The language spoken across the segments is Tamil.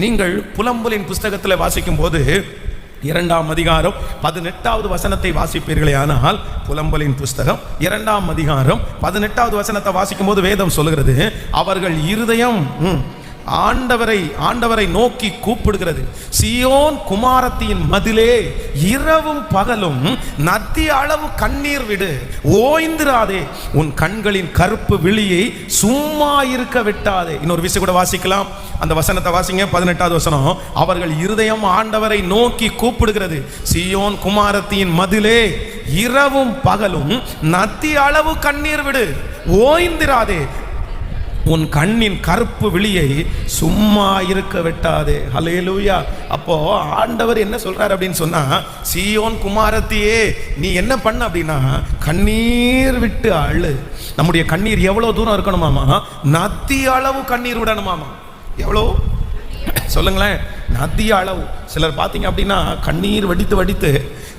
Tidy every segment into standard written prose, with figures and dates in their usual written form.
நீங்கள் புலம்பலின் புஸ்தகத்தில் வாசிக்கும் போது 2ஆம் அதிகாரம் 18வது வசனத்தை வாசிப்பீர்களே ஆனால், புலம்பலின் புஸ்தகம் 2ஆம் அதிகாரம் 18வது வசனத்தை வாசிக்கும் போது வேதம் சொல்லுகிறது, அவர்கள் இருதயம் ஆண்டவரை நோக்கி கூப்பிடுகிறது. சீயோன் குமாரத்தியின் மதிலே இரவும் பகலும் நதி அளவு கண்ணீர் விடு, ஓய்ந்திராதே, உன் கண்களின் கருப்பு விழியை சும்மா இருக்க விட்டாதே. இன்னொரு விஷயம் கூட வாசிக்கலாம், அந்த வசனத்தை வாசிங்க. 18வது வசனம், அவர்கள் இருதயம் ஆண்டவரை நோக்கி கூப்பிடுகிறது. சீயோன் குமாரத்தியின் மதிலே இரவும் பகலும் நதி அளவு கண்ணீர் விடு, ஓய்ந்திராதே, உன் கண்ணின் கருப்பு விழியை சும்மா இருக்க விட்டாதே. ஹல்லேலூயா. அப்போ ஆண்டவர் என்ன சொல்றாரு அப்படின்னு சொன்னா, சீயோன் குமாரத்தியே நீ என்ன பண்ண அப்படின்னா கண்ணீர் விட்டு அழு. நம்முடைய கண்ணீர் எவ்வளவு தூரம் இருக்கணுமாமா? நதி அளவு கண்ணீர் விடணுமாமா. எவ்வளோ சொல்லுங்களேன், நதி அளவு. சிலர் பார்த்தீங்க அப்படின்னா கண்ணீர் வடித்து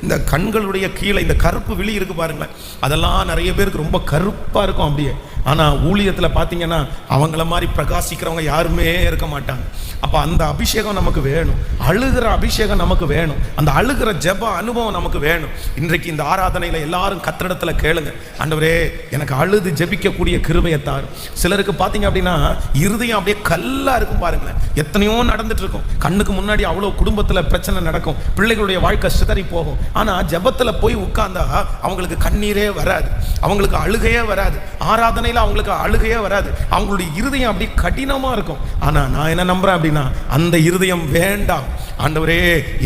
இந்த கண்களுடைய கீழே இந்த கருப்பு விழி இருக்கு பாருங்களேன், அதெல்லாம் நிறைய பேருக்கு ரொம்ப கருப்பாக இருக்கும் அப்படியே. ஆனால் ஊழியத்தில் பார்த்தீங்கன்னா அவங்கள மாதிரி பிரகாசிக்கிறவங்க யாருமே இருக்க மாட்டாங்க. அப்போ அந்த அபிஷேகம் நமக்கு வேணும், அழுகிற அபிஷேகம் நமக்கு வேணும், அந்த அழுகிற ஜெப அனுபவம் நமக்கு வேணும். இன்றைக்கு இந்த ஆராதனையில் எல்லாரும் கத்திரிடத்தில் கேளுங்க, ஆண்டவரே எனக்கு அழுது ஜெபிக்கக்கூடிய கிருபையை தாரும். சிலருக்கு பார்த்தீங்க அப்படின்னா இருதயம் அப்படியே கல்லாக இருக்கும் பாருங்களேன், எத்தனையோ நடந்துட்டு இருக்கும், கண்ணுக்கு முன்னாடி அவ்வளோ குடும்பத்தில் பிரச்சனை நடக்கும், பிள்ளைகளுடைய வாழ்க்கை சிதறி போகும். ஆனால் ஜெபத்தில் போய் உட்கார்ந்தா அவங்களுக்கு கண்ணீரே வராது, அவங்களுக்கு அழுகையே வராது, ஆராதனையில் அவங்களுக்கு அழுகையே வராது, அவங்களுடைய இருதயம் அப்படி கடினமாக இருக்கும். ஆனால் நான் என்ன நம்புறேன் அப்படின்னா, அந்த இருதயம் வேண்டாம். ஆண்டவரே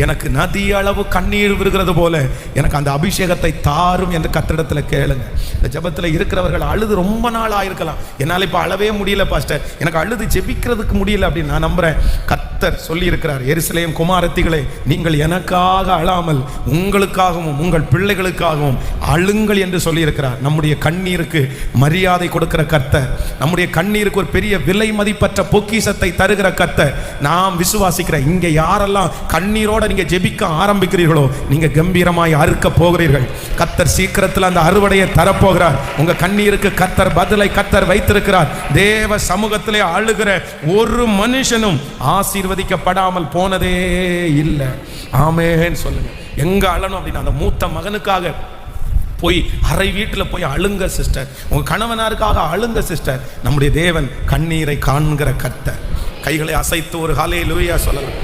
எனக்கு நதி அளவு கண்ணீர் விடுகிறது போல எனக்கு அந்த அபிஷேகத்தை தாரும் என்று கத்திரிடத்தில் கேளுங்க. இந்த ஜெபத்தில் இருக்கிறவர்கள் அழுது ரொம்ப நாள் ஆயிருக்கலாம், என்னால் இப்போ அழவே முடியல பாஸ்டர், எனக்கு அழுது ஜெபிக்கிறதுக்கு முடியல அப்படின்னு நான் நம்புறேன். கர்த்தர் சொல்லி இருக்கிறார், எருசலேம் குமாரத்திகளே நீங்கள் எனக்காக அழாமல் உங்களுக்காகவும் உங்கள் பிள்ளைகளுக்காகவும் அழுங்கள் என்று சொல்லி இருக்கிறார். நம்முடைய கண்ணீருக்கு மரியாதை கொடுக்கிற கர்த்தர், நம்முடைய கண்ணீருக்கு ஒரு பெரிய விலை மதிப்பற்ற பொக்கிஷத்தை தருகிற கர்த்தர். நாம் விசுவாசிக்கிறேன், இங்கே யாரெல்லாம் கண்ணீரோட நீங்க ஜெபிக்க ஆரம்பிக்கிறீர்களோ நீங்க கம்பீரமாய் அறுக்க போகிறீர்கள். கர்த்தர் சீக்கிரத்தில் அந்த அறுவடையை தரப்போகிறார். உங்க கண்ணீருக்கு கர்த்தர் பதிலை கர்த்தர் வைத்திருக்கிறார். தேவ சமூகத்திலே அழுகிற ஒரு மனுஷனும் ஆசீர்வதிக்கப்படாமல் போனதே இல்லை. ஆமென் சொல்லுங்க. எங்க அழணும் அப்படின்னா, அந்த மூத்த மகனுக்காக போய் அரை வீட்டில் போய் அழுங்க சிஸ்டர், உங்க கணவனாருக்காக அழுங்க சிஸ்டர். நம்முடைய தேவன் கண்ணீரை காண்கிற கர்த்தர். கைகளை அசைத்து ஒரு ஹல்லேலூயா சொல்லலாம்.